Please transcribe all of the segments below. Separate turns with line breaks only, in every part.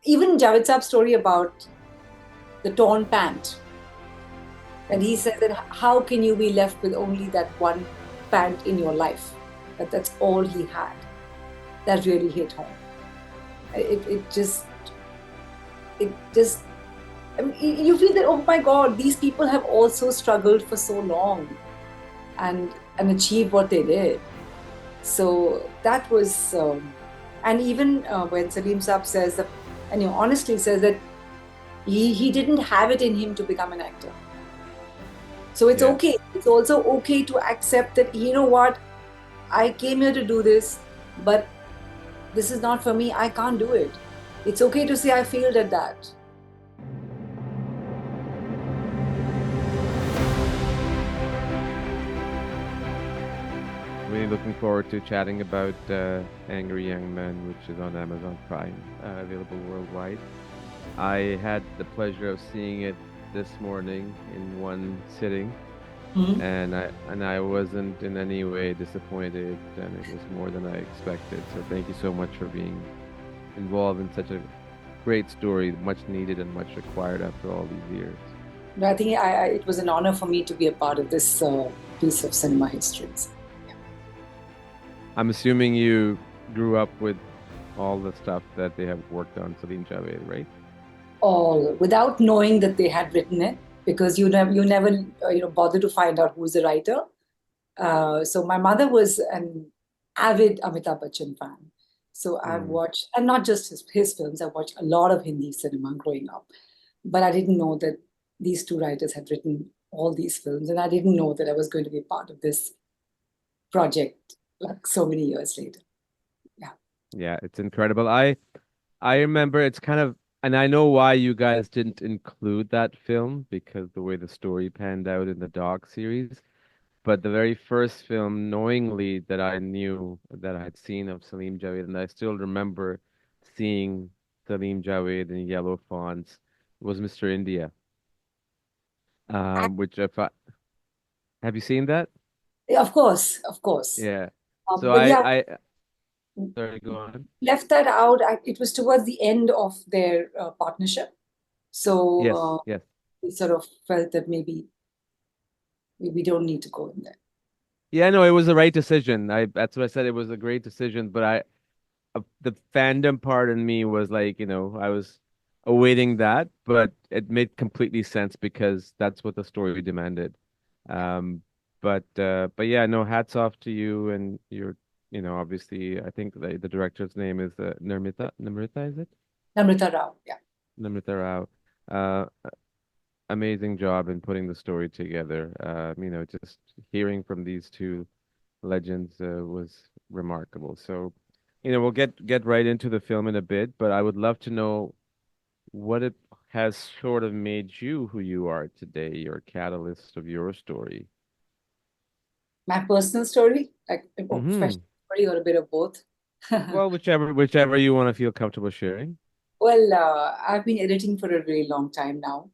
even Javed Saab's story about the torn pant, and he said that how can you be left with only that one pant in your life? That's all he had. That really hit home. It just, it just, I mean, you feel that, oh my God, these people have also struggled for so long and achieved what they did. So that was, and even when Salim Saab says that, and honestly says that he didn't have it in him to become an actor. So it's
Yeah.
okay. It's also okay to accept that, you know what, I came here to do this, but this is not for me. I can't do it. It's okay to say I failed at that.
Really looking forward to chatting about Angry Young Men, which is on Amazon Prime, available worldwide. I had the pleasure of seeing it this morning in one sitting,
Mhm.
and I wasn't in any way disappointed, and it was more than I expected. So thank you so much for being involved in such a great story, much needed and much required after all these years.
No, I think it was an honor for me to be a part of this piece of cinema history.
I'm assuming you grew up with all the stuff that they have worked on, Salim-Javed, right?
All without knowing that they had written it, because you never bother to find out who's the writer. So my mother was an avid Amitabh Bachchan fan. So I've
Mm.
watched, and not just his films, I've watched a lot of Hindi cinema growing up. But I didn't know that these two writers had written all these films, and I didn't know that I was going to be part of this project like so many years later. Yeah.
Yeah, it's incredible. I remember it's kind of, and I know why you guys didn't include that film because the way the story panned out in the dog series. But the very first film, knowingly that I knew that I had seen of Salim Javed, and I still remember seeing Salim Javed in yellow fonts, was Mr. India. Which if I have you seen that?
Of course, of course.
Yeah. So
But yeah,
sorry, go on.
left that out. It was towards the end of their partnership. So
Yes, yes.
we sort of felt that maybe we don't need to go in there.
Yeah, no, it was the right decision. That's what I said. It was a great decision, but the fandom part in me was like, I was awaiting that, but it made completely sense because that's what the story demanded. Um, but yeah, no, hats off to you and obviously, I think the director's name is Namrita, is it?
Namrita Rao, yeah.
Namrita Rao. Amazing job in putting the story together. Just hearing from these two legends was remarkable. So, we'll get right into the film in a bit, but I would love to know what it has sort of made you who you are today, your catalyst of your story.
My personal story, like or
Hmm.
professional story, or a bit of both.
Well, whichever you want to feel comfortable sharing.
Well, I've been editing for a really long time now,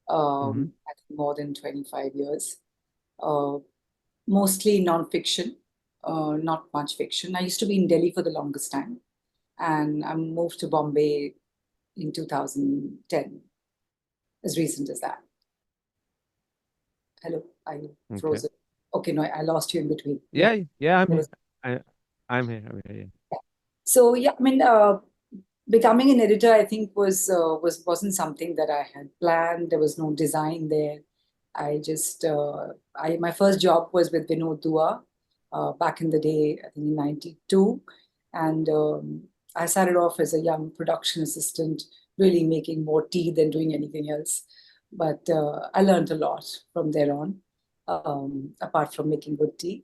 Hmm.
I think more than 25 years, uh, mostly nonfiction, not much fiction. I used to be in Delhi for the longest time, and I moved to Bombay in 2010, as recent as that. Hello, are you
Okay.
frozen? Okay, no, I lost you in between. Yeah,
Yeah, yeah, I'm
there
here.
was.
I, I'm here. Yeah.
So yeah, I mean, becoming an editor, I think wasn't something that I had planned. There was no design there. I just I my first job was with Vinod Dua back in the day, I think in '92, and I started off as a young production assistant, really making more tea than doing anything else. But I learned a lot from there on, apart from making good tea.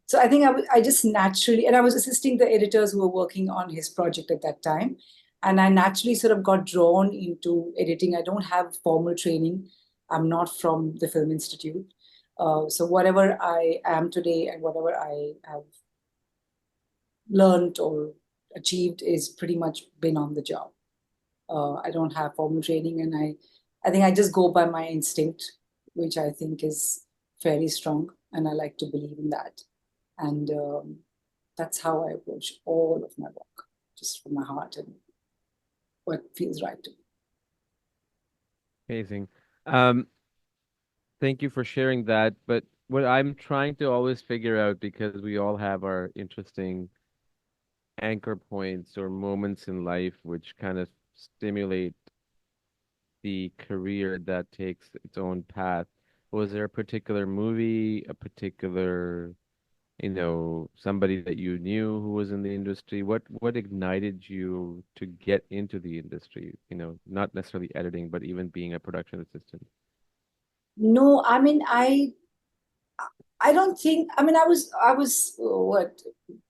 So I think I just naturally, and I was assisting the editors who were working on his project at that time. And I naturally sort of got drawn into editing. I don't have formal training. I'm not from the Film Institute. So whatever I am today and whatever I have learned or achieved is pretty much been on the job. I don't have formal training, and I think I just go by my instinct, which I think is fairly strong, and I like to believe in that. And that's how I approach all of my work, just from my heart. And what feels right to me.
Amazing. Um, Thank you for sharing that. But what I'm trying to always figure out, because we all have our interesting anchor points or moments in life which kind of stimulate the career that takes its own path. Was there a particular movie, a particular, somebody that you knew who was in the industry? What ignited you to get into the industry? Not necessarily editing, but even being a production assistant.
No, I mean, I don't think, I mean, I was what,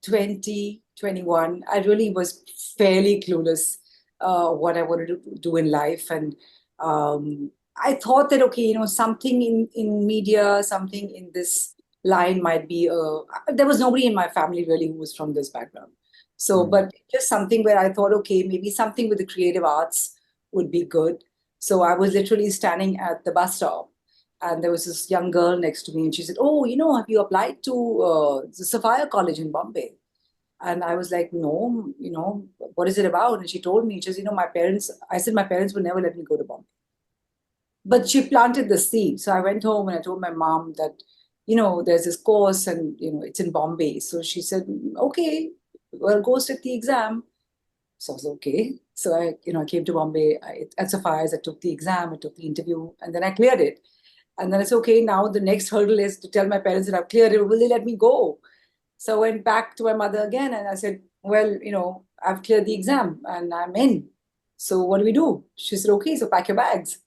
20, 21. I really was fairly clueless what I wanted to do in life. And I thought that, okay, something in media, something in this line might be, there was nobody in my family really who was from this background. So,
Mm.
but just something where I thought, okay, maybe something with the creative arts would be good. So I was literally standing at the bus stop, and there was this young girl next to me, and she said, "Oh, have you applied to the Sophia College in Bombay?" And I was like, "No, what is it about?" And she told me, she says, "My parents," I said, "My parents would never let me go to Bombay." But she planted the seed. So I went home and I told my mom that, there's this course and, it's in Bombay. So she said, "Okay, well, go sit the exam." So I was okay. So I came to Bombay at Sapphires. I took the exam, I took the interview, and then I cleared it. And then it's okay. Now the next hurdle is to tell my parents that I've cleared it. Will they let me go? So I went back to my mother again and I said, "Well, I've cleared the exam and I'm in. So what do we do?" She said, "Okay, so pack your bags."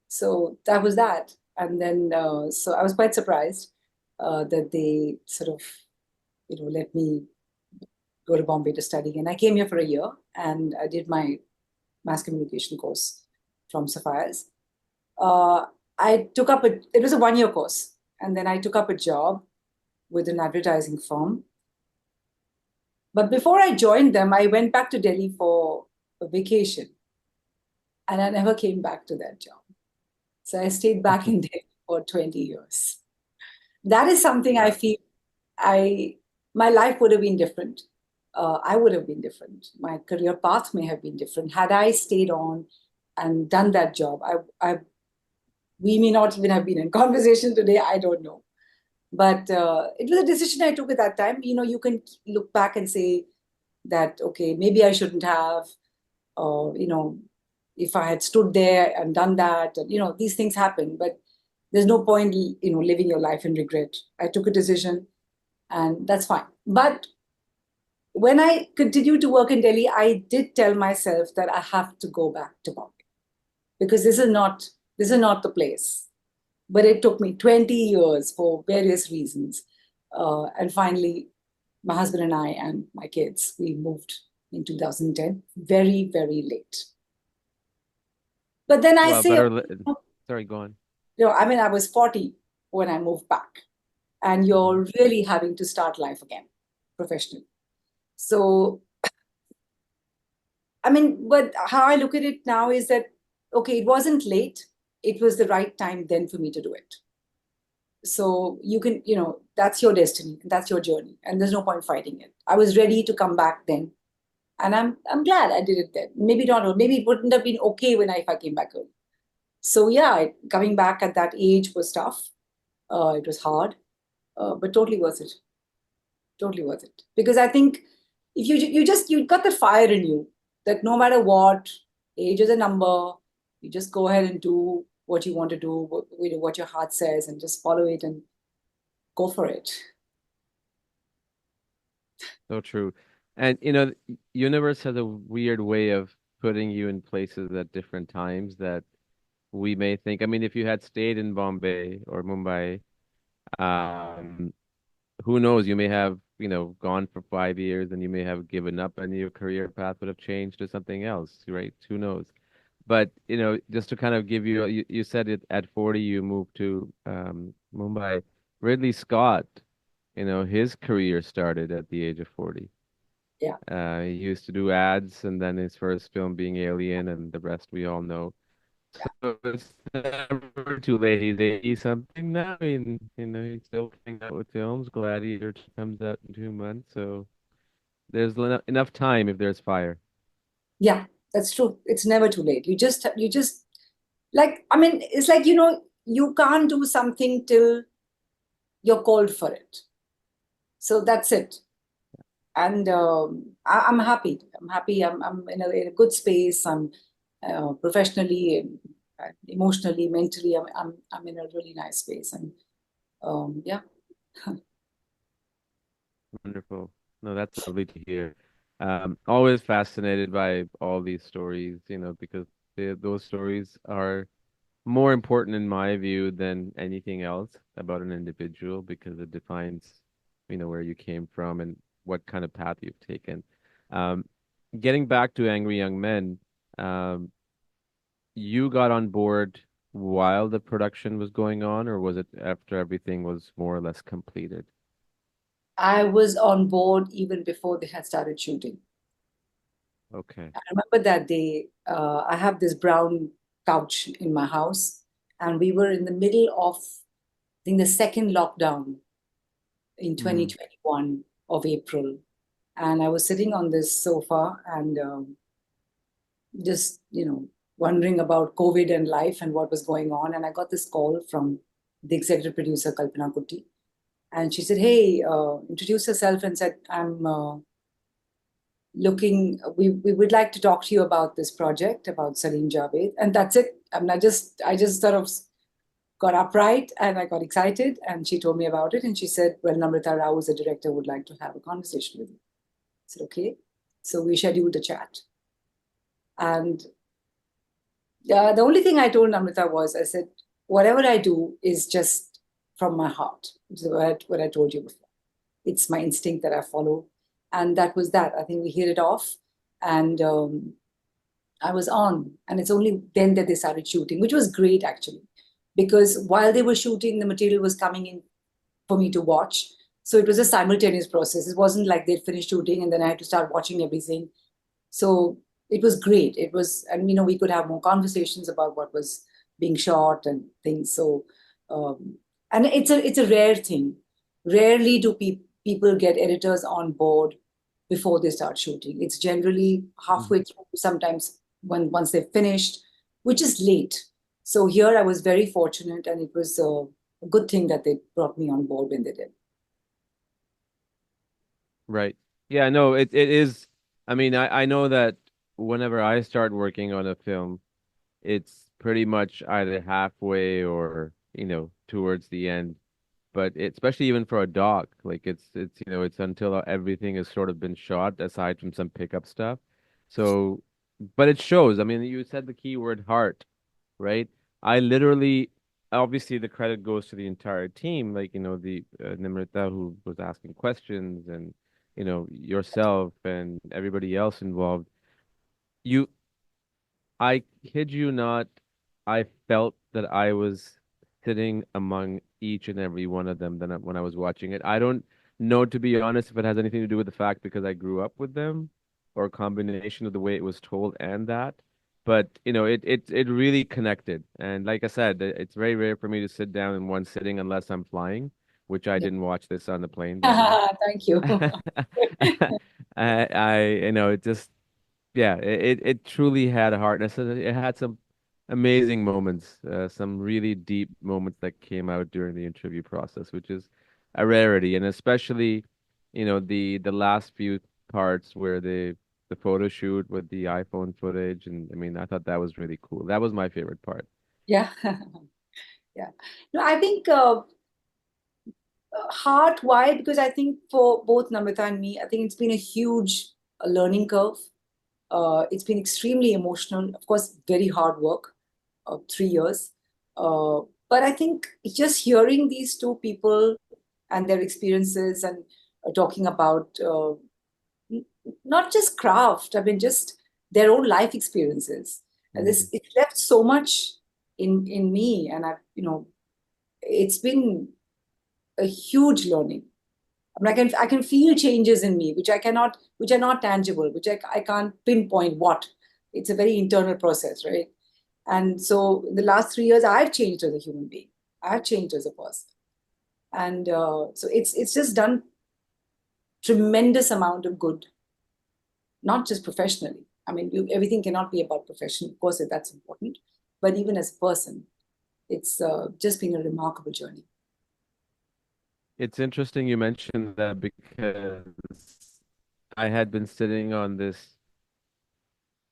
So that was that. And then, so I was quite surprised that they sort of, let me go to Bombay to study. And I came here for a year and I did my mass communication course from Sapphires. uh, I took up it was a 1 year course. And then I took up a job with an advertising firm. But before I joined them, I went back to Delhi for a vacation and I never came back to that job. So I stayed back in Delhi for 20 years. That is something I
Wow.
feel I, my life would have been different. I would have been different. My career path may have been different had I stayed on and done that job. We may not even have been in conversation today. I don't know. But it was a decision I took at that time. You can look back and say that, okay, maybe I shouldn't have, or, if I had stood there and done that, and, these things happen. But there's no point, living your life in regret. I took a decision and that's fine. But when I continued to work in Delhi, I did tell myself that I have to go back to Bombay because this is not the place. But it took me 20 years for various reasons. And finally, my husband and I and my kids, we moved in 2010, very, very late. But then I
Well,
say,
sorry, go on.
I mean, I was 40 when I moved back, and
Hmm.
you're really having to start life again professionally. So, I mean, but how I look at it now is that, okay, it wasn't late. It was the right time then for me to do it. So you can, that's your destiny, that's your journey, and there's no point fighting it. I was ready to come back then, and I'm glad I did it then. Maybe not, maybe it wouldn't have been okay if I came back early. So yeah, coming back at that age was tough. It was hard, but totally worth it. Totally worth it. Because I think if you got the fire in you that no matter what, age is a number. You just go ahead and do what you want to do, what your heart says, and just follow it and go for it.
So true. And universe has a weird way of putting you in places at different times that we may think. I mean, if you had stayed in Bombay or Mumbai, um, who knows? You may have, gone for 5 years and you may have given up and your career path would have changed to something else, right? Who knows? But, just to kind of give you said it at 40, you moved to Mumbai. Ridley Scott, his career started at the age of 40.
Yeah.
He used to do ads and then his first film being Alien and the rest we all know. So it's never too late. He's 80 something now. I mean, he's still coming out with films. Gladiator comes out in 2 months. So there's enough time if there's fire.
Yeah. That's true. It's never too late. You just like, I mean, it's like, you know, you can't do something till you're called for it. So that's it. And I'm happy. I'm happy. I'm in a good space. I'm professionally, emotionally, mentally. I'm in a really nice space. And yeah.
Wonderful. No, that's lovely to hear. Always fascinated by all these stories, because those stories are more important in my view than anything else about an individual because it defines, where you came from and what kind of path you've taken. Um, Getting back to Angry Young Men, um, you got on board while the production was going on, or was it after everything was more or less completed?
I was on board even before they had started shooting.
Okay.
I remember that day, I have this brown couch in my house, and we were in the middle of, I think, the second lockdown in
Mm,
2021 of April. And I was sitting on this sofa and just, wondering about COVID and life and what was going on. And I got this call from the executive producer, Kalpana Kutti. And she said, "Hey, introduce herself and said, I'm we would like to talk to you about this project about Salim-Javed." And that's it. I just sort of got upright and I got excited and she told me about it and she said, "Well, Namrata Rao, as a director, would like to have a conversation with you." I said, "Okay." So we scheduled a chat. And the only thing I told Namrata was, I said, whatever I do is just from my heart. Which is what I told you before. It's my instinct that I follow. And that was that. I think we hit it off. And I was on. And it's only then that they started shooting, which was great actually. Because while they were shooting, the material was coming in for me to watch. So it was a simultaneous process. It wasn't like they'd finished shooting and then I had to start watching everything. So it was great. It was, and we could have more conversations about what was being shot and things. So, um, and it's a rare thing. Rarely do people get editors on board before they start shooting. It's generally
mhm.
halfway through, sometimes once they've finished, which is late. So here I was very fortunate, and it was a good thing that they brought me on board when they did.
Right. Yeah, no, it is. I mean, I know that whenever I start working on a film, it's pretty much either halfway or, towards the end. But especially even for a doc, like it's until everything has sort of been shot aside from some pickup stuff. So, but it shows. I mean, you said the key word heart, right? I literally, obviously, the credit goes to the entire team, like, the Nimrita who was asking questions and, yourself and everybody else involved. You, I kid you not, I felt that I was sitting among each and every one of them when I was watching it. I don't know, to be honest, if it has anything to do with the fact because I grew up with them or a combination of the way it was told and that. But, it really connected. And like I said, it's very rare for me to sit down in one sitting unless I'm flying, which I didn't watch this on the plane, by the way.
Thank you.
It just yeah, it truly had a heart. And it had some amazing moments, some really deep moments that came out during the interview process, which is a rarity. And especially, the last few parts where the photo shoot with the iPhone footage. And I mean, I thought that was really cool. That was my favorite part.
Yeah. Yeah. No, I think heart, why? Because I think for both Namrata and me, I think it's been a huge learning curve. It's been extremely emotional, of course, very hard work, 3 years. But I think just hearing these two people and their experiences and talking about n- not just craft, I mean, just their own life experiences. And this,
Mhm.
it left so much in me, and it's been a huge learning. I mean, I can feel changes in me, which are not tangible, which I can't pinpoint what. It's a very internal process, right? And so in the last 3 years, I've changed as a human being. I've changed as a person, and so it's just done tremendous amount of good, not just professionally. I mean, everything cannot be about profession. Of course, that's important. But even as a person, it's just been a remarkable journey.
It's interesting you mentioned that because I had been sitting on this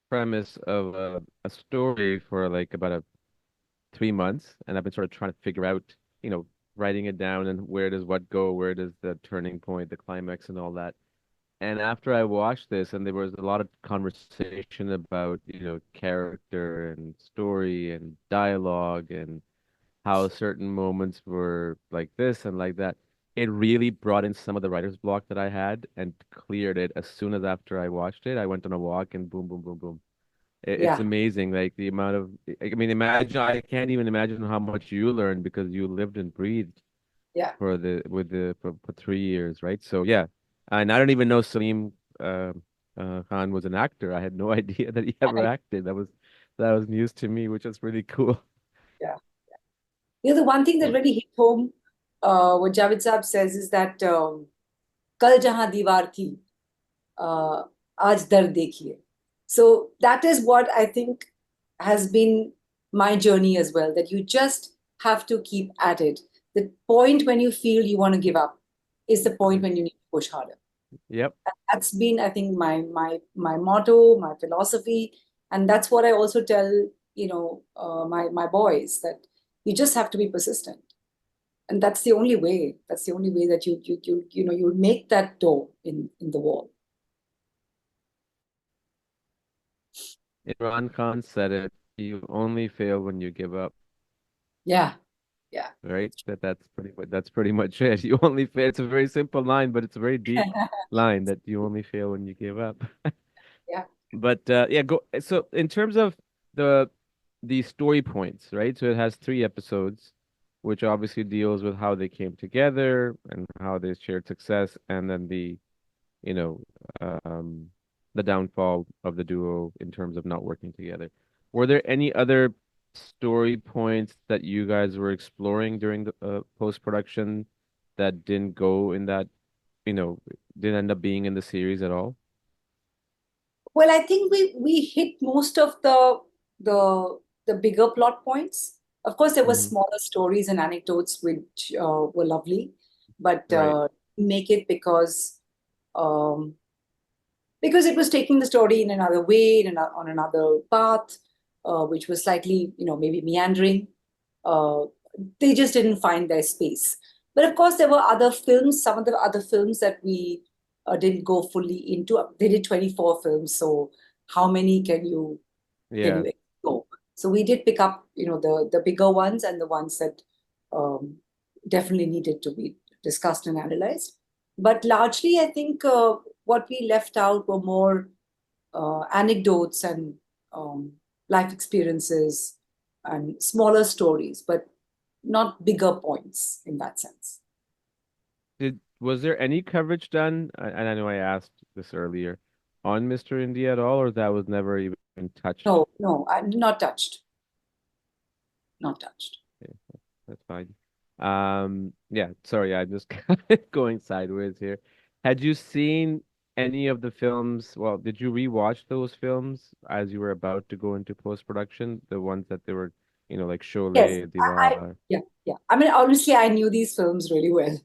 premise of a story for like about 3 months, and I've been sort of trying to figure out, you know, writing it down and where does what go, where does the turning point, the climax, and all that. And after I watched this, and there was a lot of conversation about, character and story and dialogue and how certain moments were like this and like that. It really brought in some of the writer's block that I had and cleared it as soon as after I watched it. I went on a walk and boom, boom, boom, boom. It's
Yeah,
amazing, like the amount of, I mean, imagine, I can't even imagine how much you learned because you lived and breathed
yeah.
for 3 years, right? So yeah, and I don't even know Salim Khan was an actor. I had no idea that he ever
I,
acted. That was news to me, which is really cool.
yeah. The one thing that really hit home, what Javed Saab says is that कल जहां दीवार थी uh, आज दर देखिए. So that is what I think has been my journey as well, that you just have to keep at it. The point when you feel you want to give up is the point
Mm.
when you need to push harder.
Yep.
That's been, I think, my motto, my philosophy, and that's what I also tell my boys, that you just have to be persistent, and that's the only way. That's the only way that you make that door in the wall.
Imran Khan said it. You only fail when you give up,
Yeah, yeah,
right? That's pretty much it. You only fail. It's a very simple line, but it's a very deep line that you only fail when you give up.
yeah.
But yeah, go. So in terms of the the story points, right? So it has 3 episodes, which obviously deals with how they came together and how they shared success, and then you know, um, the downfall of the duo in terms of not working together. Were there any other story points that you guys were exploring during the post-production that didn't go in that, you know, didn't end up being in the series at all?
Well, I think we hit most of the bigger plot points. Of course, there were
Hmm.
smaller stories and anecdotes which were lovely, but
Right.
make it um, because it was taking the story in another way, on another path, which was slightly, maybe meandering. Uh, they just didn't find their space. But of course, there were other films, some of the other films that we didn't go fully into. They did 24 films, so how many can you
Yeah.
explore? So we did pick up, the bigger ones and the ones that um, definitely needed to be discussed and analyzed. But largely, I think what we left out were more anecdotes and um, life experiences and smaller stories, but not bigger points in that sense.
Was there any coverage done? And I know I asked this earlier on Mr. India at all, or that was never even touched?
No, no, not touched, not touched.
Okay, that's fine. Yeah, sorry, I'm just going sideways here. Had you seen any of the films? Well, did you rewatch those films as you were about to go into post-production? The ones that they were, like
Yes,
Sholay,
I
Diwar.
yeah, yeah. I mean, honestly, I knew these films really well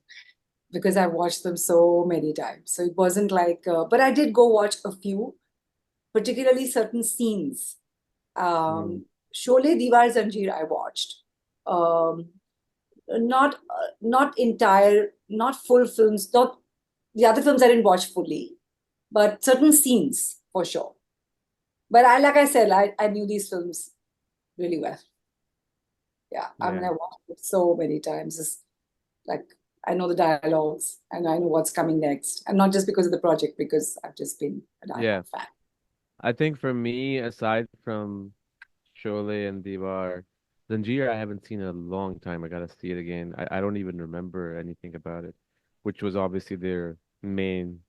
because I watched them so many times. So it wasn't like, but I did go watch a few, particularly certain scenes.
Mm,
Sholay, Diwar, Zanjeer, I watched. Um, not entire, not full films. Not the other films I didn't watch fully, but certain scenes for sure. But like I said, I knew these films really well. Yeah, I mean,
yeah.
I watched it so many times. It's like I know the dialogues and I know what's coming next, and not just because of the project, because I've just been a
Yeah.
diehard fan.
I think for me, aside from Sholay and Diwar, Zanjeer, I haven't seen in a long time. I gotta see it again. I don't even remember anything about it, which was obviously their main,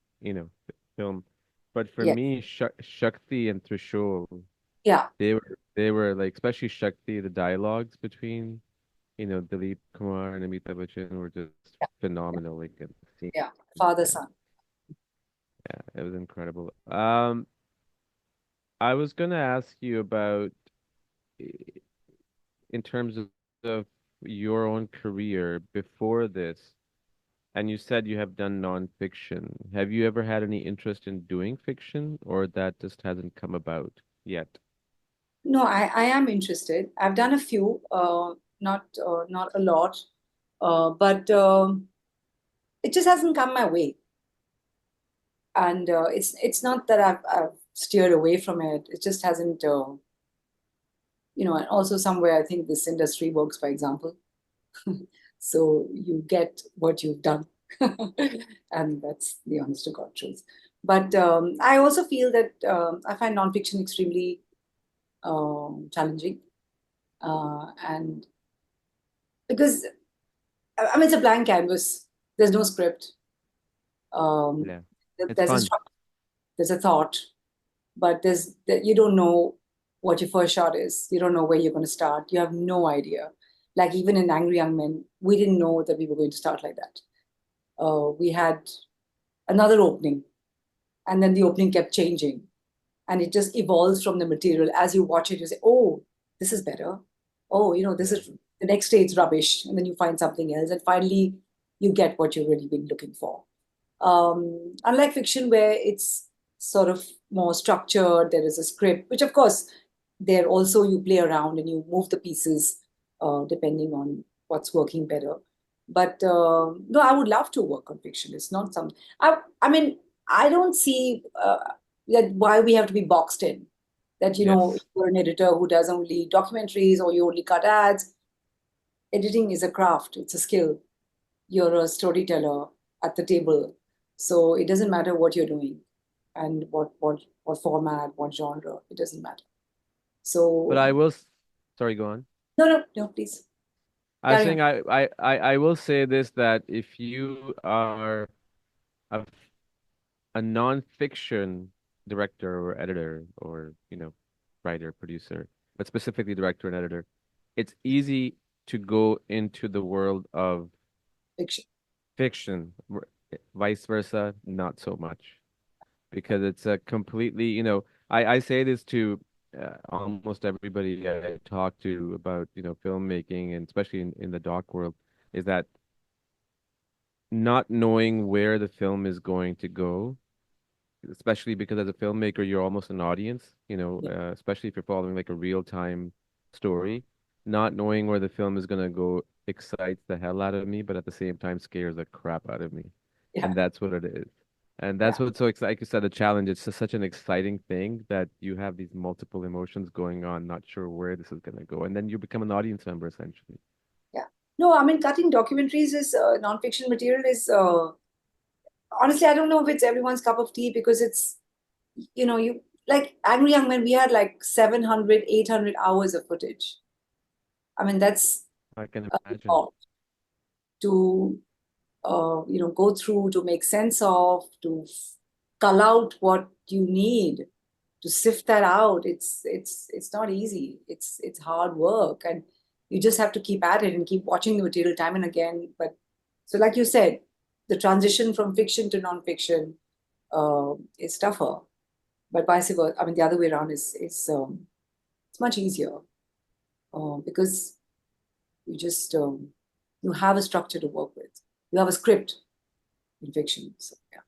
film. But for
Yeah,
me, Shakti and Trishul,
yeah,
they were like, especially Shakti, the dialogues between, Dilip Kumar and Amitabh Bachchan were just
yeah,
phenomenal. Like, in the scene.
yeah. Father,
Yeah,
son.
yeah, it was incredible. I was gonna ask you about i- in terms of your own career before this, and you said you have done nonfiction. Have you ever had any interest in doing fiction, or that just hasn't come about yet?
No, I am interested. I've done a few, not a lot, but it just hasn't come my way. And it's not that I've steered away from it. It just hasn't, and also somewhere I think this industry works by example. So you get what you've done. And that's the honest to God truth. But I also feel that I find nonfiction extremely challenging. And because, I mean, it's a blank canvas, there's no script. Um,
Yeah, it's
there's a
fun.
structure, there's a thought, but you don't know what your first shot is. You don't know where you're going to start. You have no idea. Like even in Angry Young Men, we didn't know that we were going to start like that. We had another opening, and then the opening kept changing, and it just evolves from the material. As you watch it, you say, "Oh, this is better. Oh, this
Yeah.
is the next day it's rubbish," and then you find something else, and finally you get what you've really been looking for. Unlike fiction, where it's sort of more structured, there is a script, which of course, there also you play around and you move the pieces depending on what's working better. But no, I would love to work on fiction. It's not something. I mean, I don't see that why we have to be boxed in. That
Yes.
you're an editor who does only documentaries or you only cut ads. Editing is a craft. It's a skill. You're a storyteller at the table. So it doesn't matter what you're doing and what format, what genre, it doesn't matter.
But
So
I will, sorry, go on.
no, please
I was
carry on.
saying I will say this that if you are a, a non-fiction director or editor or, writer, producer, but specifically director and editor, it's easy to go into the world of
Fiction.
fiction, vice versa, not so much because it's a completely, I say this to almost everybody I talk to about, filmmaking and especially in the doc world, is that not knowing where the film is going to go, especially because as a filmmaker, you're almost an audience,
Yeah,
especially if you're following like a real-time story, not knowing where the film is going to go excites the hell out of me, but at the same time scares the crap out of me.
yeah,
And that's what it is. And
yeah,
that's what's so exciting. Like you said, the challenge, it's just such an exciting thing that you have these multiple emotions going on, not sure where this is going to go. And then you become an audience member essentially.
yeah. No, I mean, cutting documentaries is non-fiction material is honestly, I don't know if it's everyone's cup of tea because it's, you like Angry Young Men, we had like 700, 800 hours of footage. I mean, that's
I can
a
imagine.
lot to go through, to make sense of, to cull out what you need, to sift that out. It's not easy. It's hard work, and you just have to keep at it and keep watching the material time and again. But so, like you said, the transition from fiction to non-fiction is tougher, but vice versa. I mean, the other way around is it's much easier because you just you have a structure to work with. You have a script in fiction. So yeah.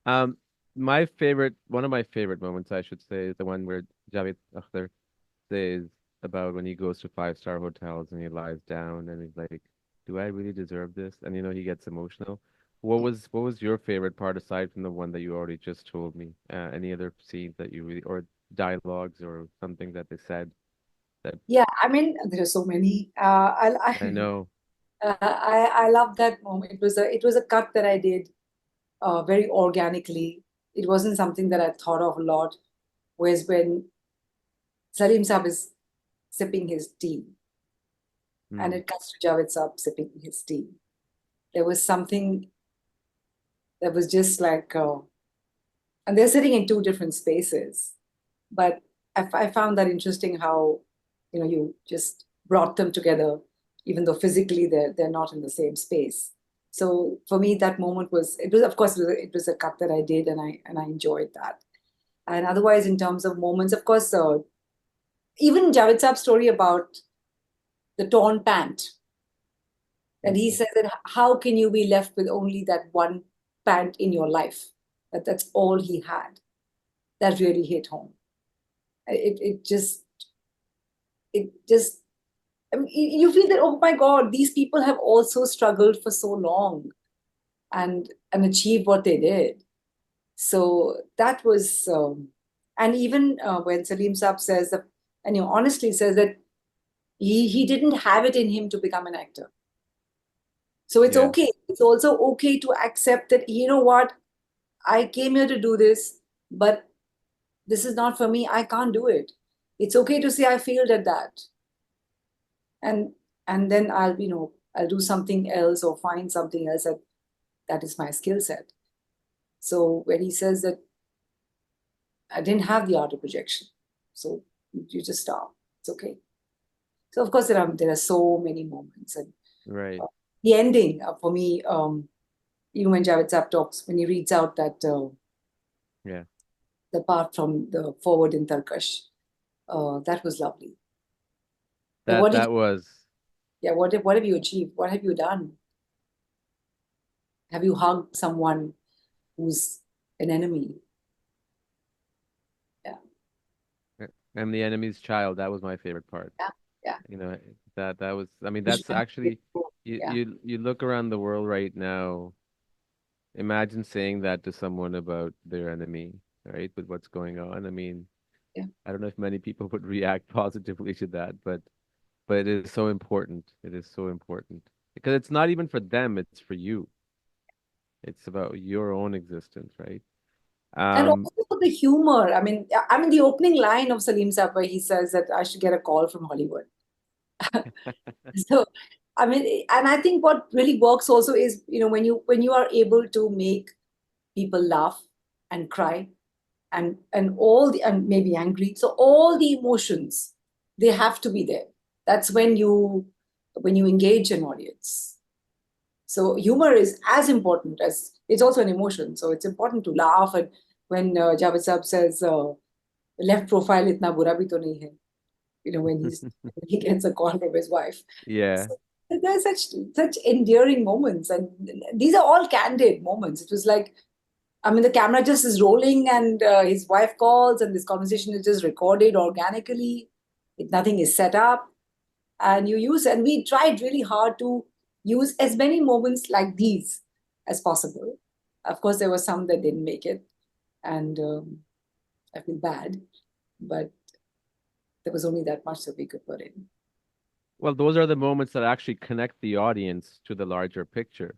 Um, one of my favorite moments, I should say, is the one where Javed Akhtar says about when he goes to five-star hotels and he lies down and he's like, "Do I really deserve this?" And he gets emotional. What was your favorite part aside from the one that you already just told me? Any other scenes that you really or dialogues or something that they said that
Yeah, I mean, there are so many.
I know
I love that moment. It was a cut that I did very organically. It wasn't something that I thought of a lot. Whereas when Salim Saab is sipping his tea, and
mm,
it cuts to Javed Saab sipping his tea, there was something that was just like, and they're sitting in two different spaces. But I found that interesting how, you just brought them together, even though physically they're not in the same space. So for me, that moment was, it was, of course, it was a cut that I did, and I enjoyed that. And otherwise, in terms of moments, of course, even Javed Saab's story about the torn pant, and he
Mhm.
said that how can you be left with only that one pant in your life? That's all he had. That really hit home. It it just it just I mean, you feel that, oh my God, these people have also struggled for so long and achieved what they did. So that was, and even when Salim Saab says that, and honestly says that he didn't have it in him to become an actor. So it's
Yeah.
okay. It's also okay to accept that, you know what, I came here to do this, but this is not for me. I can't do it. It's okay to say I failed at that. And and then I'll do something else or find something else that is my skill set. So when he says that I didn't have the art of projection, so you just stop. It's okay. So of course there are so many moments, and
Right.
the ending for me, even when Javed Saab talks, when he reads out that
Yeah.
the part from the forward in Tarkash, that was lovely. Like,
That that was
yeah, what have you achieved? What have you done? Have you hugged someone who's an enemy? Yeah,
and the enemy's child. That was my favorite part.
yeah, yeah.
You know, that was, I mean,
Which
that's actually, you
yeah,
you look around the world right now, imagine saying that to someone about their enemy, right? With what's going on. I mean,
yeah.
I don't know if many people would react positively to that, but it is so important. It is so important because it's not even for them, it's for you. It's about your own existence, right?
And
Um,
also for the humor. I mean, the opening line of Salim Saab where he says that I should get a call from Hollywood. So, I mean, and I think what really works also is, when you are able to make people laugh and cry and all the and maybe angry. So all the emotions, they have to be there. That's when you engage an audience. So humor is as important as it's also an emotion. So it's important to laugh. And when Javed Saab says, left profile itna bura bhi to nahi hai, when he gets a call from his wife.
yeah.
So there's such endearing moments, and these are all candid moments. It was like, I mean, the camera just is rolling, and his wife calls, and this conversation is just recorded organically. Nothing is set up, and we tried really hard to use as many moments like these as possible. Of course, there were some that didn't make it, and I feel bad, but there was only that much that we could put in.
Well, those are the moments that actually connect the audience to the larger picture,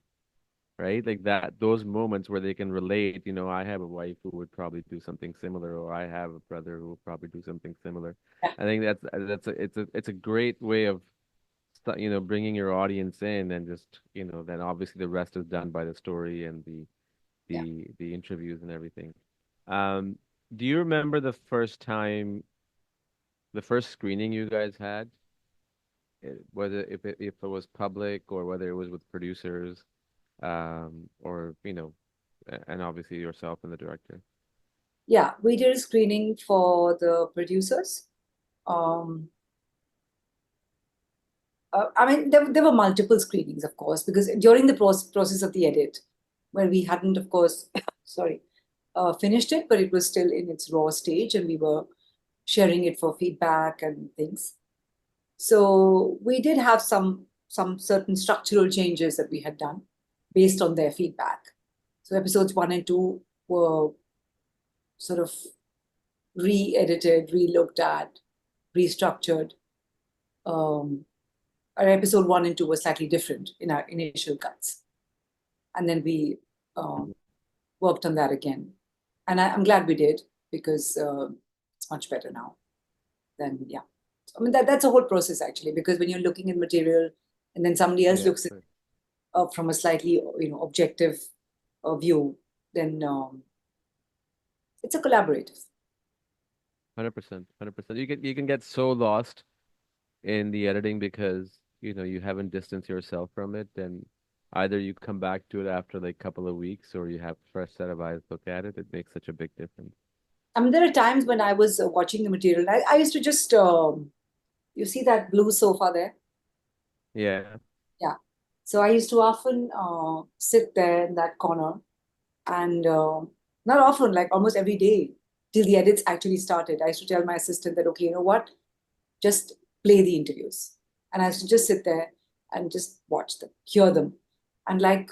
right? Like that, those moments where they can relate, I have a wife who would probably do something similar, or I have a brother who will probably do something similar.
Yeah,
I think it's a great way of, bringing your audience in and just, then obviously the rest is done by the story and the
yeah.
the interviews and everything. Um, do you remember the first screening you guys had? Whether if it was public or whether it was with producers, or and obviously yourself and the director.
Yeah, we did a screening for the producers. Um, I mean, there were multiple screenings, of course, because during the process of the edit, where we hadn't, of course, sorry, finished it, but it was still in its raw stage, and we were sharing it for feedback and things. So we did have some certain structural changes that we had done based on their feedback. So episodes 1 and 2 were sort of re-edited, re-looked at, restructured. Um, our episode 1 and 2 were slightly different in our initial cuts, and then we um, worked on that again. And I'm glad we did, because it's much better now. Then yeah, I mean that's a whole process actually, because when you're looking at material and then somebody else
Yeah,
looks at it from a slightly objective view, then it's a collaborative.
100%, 100%. You can get so lost in the editing because you haven't distanced yourself from it. And either you come back to it after like a couple of weeks or you have a fresh set of eyes look at it. It makes such a big difference.
I mean, there are times when I was watching the material. I used to just, you see that blue sofa there?
Yeah.
Yeah. So I used to often sit there in that corner and not often, like almost every day till the edits actually started. I used to tell my assistant that, okay, you know what? Just play the interviews. And I used to just sit there and just watch them, hear them. And like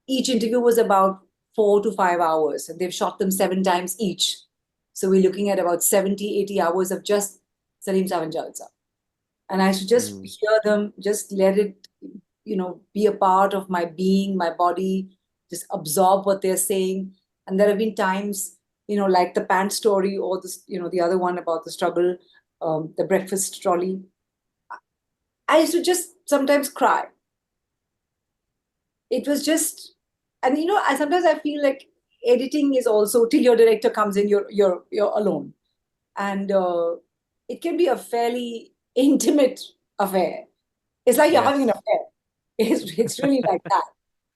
each interview was about 4 to 5 hours, and they've shot them 7 times each. So we're looking at about 70, 80 hours of just Salim-Javed. And I should just
Mm.
hear them, just let it, be a part of my being, my body, just absorb what they're saying. And there have been times, like the pant story or this, the other one about the struggle, the breakfast trolley. I used to just sometimes cry. It was just, and I sometimes I feel like editing is also till your director comes in, you're alone, and it can be a fairly intimate affair. It's like you're having an
Yes.
affair. It's really like that.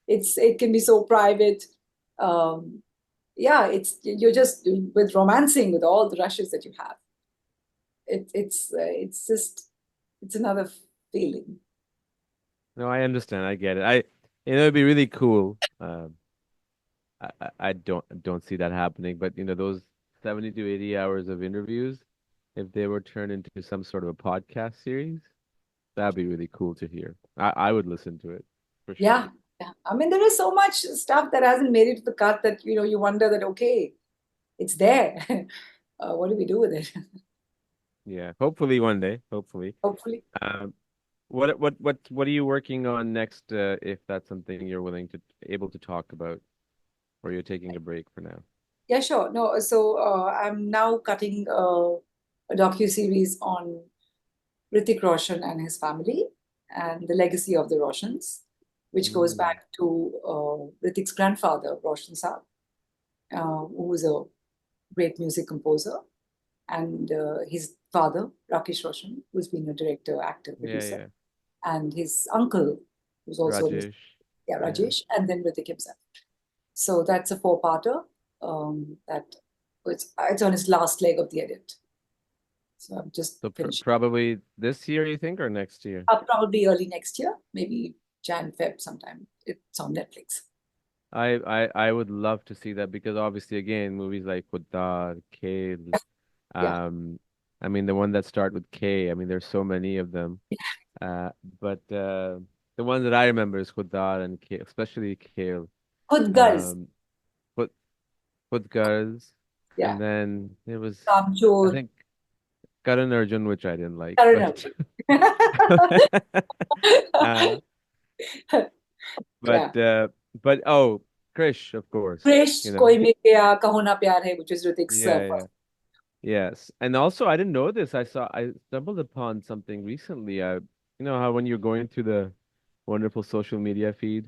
It can be so private. Um, yeah, you're just with romancing with all the rushes that you have. It's just it's another feeling.
No, I understand. I get it. It'd be really cool. I don't see that happening, but those 70 to 80 hours of interviews, if they were turned into some sort of a podcast series, that'd be really cool to hear. I would listen to it for sure.
Yeah, yeah. I mean, there is so much stuff that hasn't made it to the cut that you wonder that okay, it's there. What do we do with it?
Yeah, hopefully one day, hopefully.
Hopefully.
Um, what are you working on next, if that's something you're willing to able to talk about, or you're taking a break for now?
Yeah, sure. No, so I'm now cutting a docu-series on Hrithik Roshan and his family and the legacy of the Roshans, which goes
Mm,
back to Hrithik's grandfather, Roshan Saab, who was a great music composer, and his father, Rakesh Roshan, who's been a director, actor,
yeah,
producer,
yeah.
and his uncle, who's also a music,
Rajesh.
yeah,
Yeah.
Rajesh, and then Hrithik himself. So that's a four-parter that it's on his last leg of the edit. So I'm just
So
finishing.
probably this year, you think, or next year?
Probably early next year, maybe Jan, Feb sometime. It's on Netflix.
I would love to see that because obviously, again, movies like Khuddar, Kale,
Yeah.
um, I mean, the one that start with K. I mean, there's so many of them. Uh, but the one that I remember is Khuddar and Kale, especially Kale.
Khud Garz.
Um, Khud Khudgar's,
Yeah.
and then there was, I
Kamchor.
think, Karan Arjun, which I didn't like,
Karan
but
Arjun.
uh,
Yeah.
but uh, but oh, Krish, of course,
Krish,
you
Koi
know,
Mere Kya Kaho Na Pyar Hai, which is Hrithik's
yeah, yeah.
first.
Yes. And also I didn't know this. I stumbled upon something recently. How when you're going through the wonderful social media feed,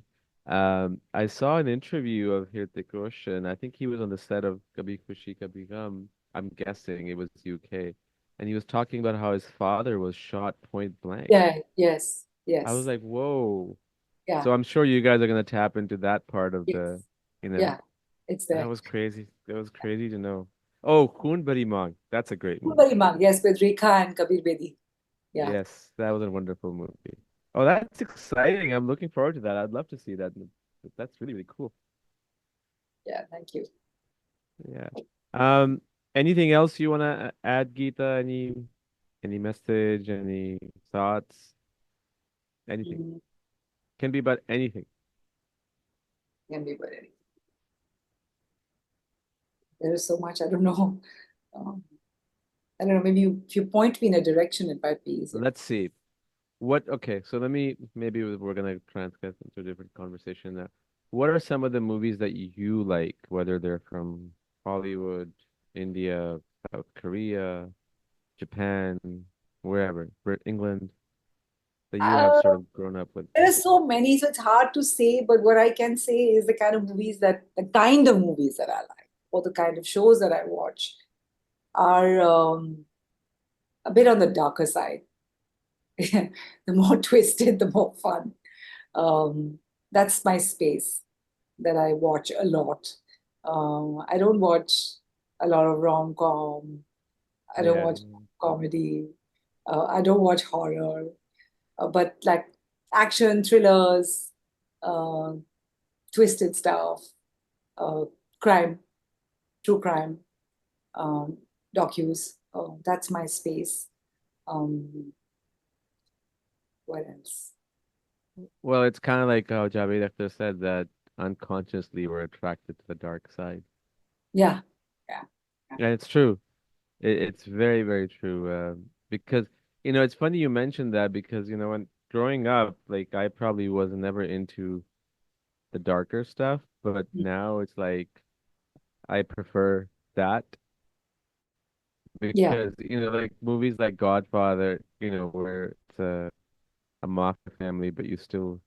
I saw an interview of Hrithik Roshan. I think he was on the set of Kabhi Khushi Kabhi Gham. I'm guessing it was UK. And he was talking about how his father was shot point blank.
Yeah. Yes.
I was
Yes.
like, whoa.
Yeah.
So I'm sure you guys are gonna tap into that part of
Yes.
you know,
Yeah. It's
that
there.
was crazy. That was crazy to know. Oh, Khoon Bari Maang. That's a great movie.
Bari Mang. Yes, with Rekha and Kabir Bedi. Yeah.
Yes, that was a wonderful movie. Oh, that's exciting. I'm looking forward to that. I'd love to see that. That's really, really cool.
Yeah. Thank you.
Yeah. Um, Anything else you want to add, Geeta? Any message, any thoughts? Anything.
Mm,
Can be about anything.
can be very. There is so much. I don't know. Um, I don't know. Maybe if you point me in a direction, it might be easier.
Let's see. Okay, so maybe we're gonna transcribe into a different conversation now. What are some of the movies that you like, whether they're from Hollywood, India, South Korea, Japan, wherever, England, that you have
Uh,
sort of grown up with?
there are so many, so it's hard to say. But what I can say is the kind of movies that I like, or the kind of shows that I watch, are a bit on the darker side. The more twisted, the more fun. Um, that's my space that I watch a lot. I don't watch a lot of rom-com. I don't
Yeah.
watch comedy. I don't watch horror. But like action thrillers, uh, twisted stuff, uh, crime, true crime, um, docus. That's my space. Um, what else?
Well, it's kind of like how Javed Akhtar said that unconsciously we're attracted to the dark side.
Yeah, yeah, yeah.
And it's true. It's very, very true. Because, it's funny you mentioned that because, when growing up, like I probably was never into the darker stuff, but now it's like I prefer that
Yeah.
because, like movies like Godfather, where it's a mafia family, but you still,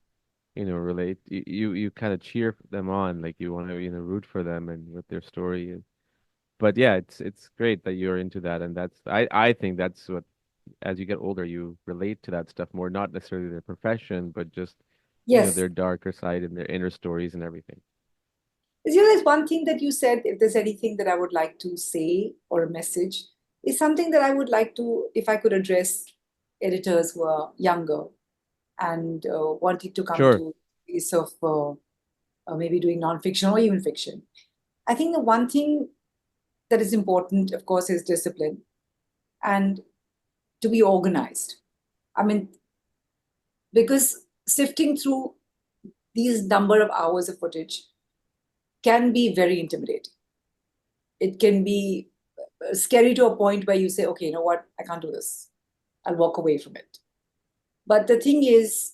relate. You kind of cheer them on, like you want to, root for them and with their story. But yeah, it's great that you're into that, and I think that's what as you get older you relate to that stuff more, not necessarily their profession, but just
Yes.
their darker side and their inner stories and everything.
There's one thing that you said, if there's anything that I would like to say or a message, is something that I would like to, if I could address editors who are younger and wanting to come
Sure.
to a place of maybe doing nonfiction or even fiction. I think the one thing that is important, of course, is discipline and to be organized. I mean, because sifting through these number of hours of footage can be very intimidating. It can be scary to a point where you say, okay, you know what, I can't do this. I'll walk away from it. But the thing is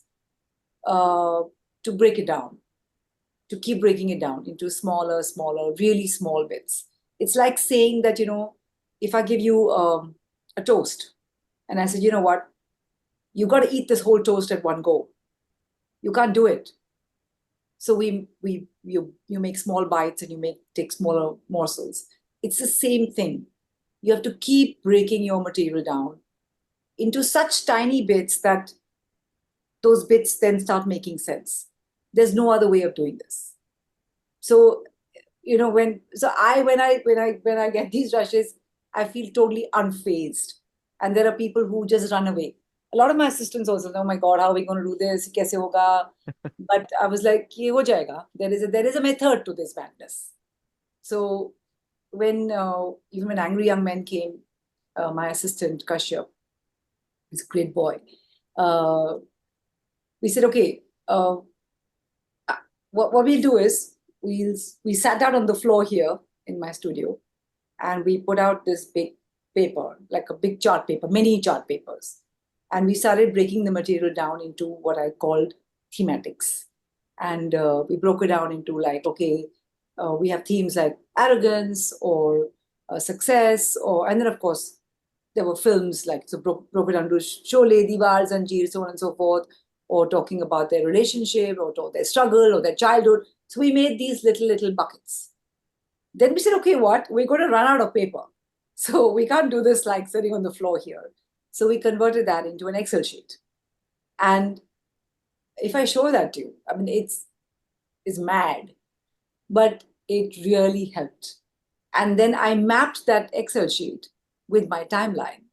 uh, to break it down, to keep breaking it down into smaller, smaller, really small bits. It's like saying that, if I give you a toast and I said, you know what, you got to eat this whole toast at one go. You can't do it. So you make small bites and you take smaller morsels. It's the same thing. You have to keep breaking your material down into such tiny bits that those bits then start making sense. There's no other way of doing this. So when I get these rushes, I feel totally unfazed. And there are people who just run away. A lot of my assistants also, oh my God, how are we going to do this? Kaise hoga? But I was like, ye ho jayega. There is a method to this madness. So when even when Angry Young Men came, my assistant Kashyap, he's a great boy. Uh, we said, okay, what we'll do is we sat down on the floor here in my studio and we put out this big paper, like a big chart paper, many chart papers. And we started breaking the material down into what I called thematics. And we broke it down into like, okay, we have themes like arrogance or success, and then of course there were films like so broke it down to Sholay, Diwar, Zanjeer, so on and so forth, or talking about their relationship or their struggle or their childhood. So we made these little buckets. Then we said, okay, what? We're going to run out of paper. So we can't do this like sitting on the floor here. So we converted that into an Excel sheet. And if I show that to you, I mean, it's mad, but it really helped. And then I mapped that Excel sheet with my timeline.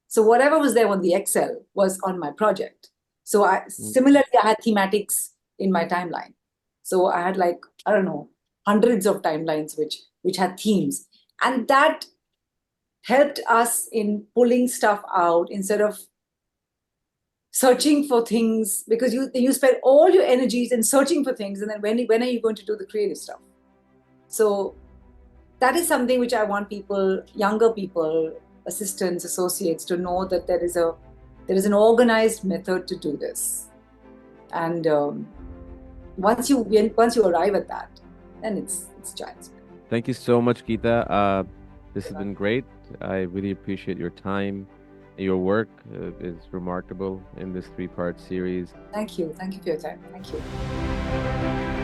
So whatever was there on the Excel was on my project. So
Mm.
similarly, I had thematics in my timeline. So I had like, I don't know, hundreds of timelines which had themes. And that helped us in pulling stuff out instead of searching for things, because you spend all your energies in searching for things, and then when are you going to do the creative stuff? So that is something which I want people, younger people, assistants, associates, to know that there is an organized method to do this. And once you arrive at that, then it's child's play.
Thank you so much, Geeta. This has been great. I really appreciate your time. Your work is remarkable in this three-part series.
Thank you for your time. Thank you.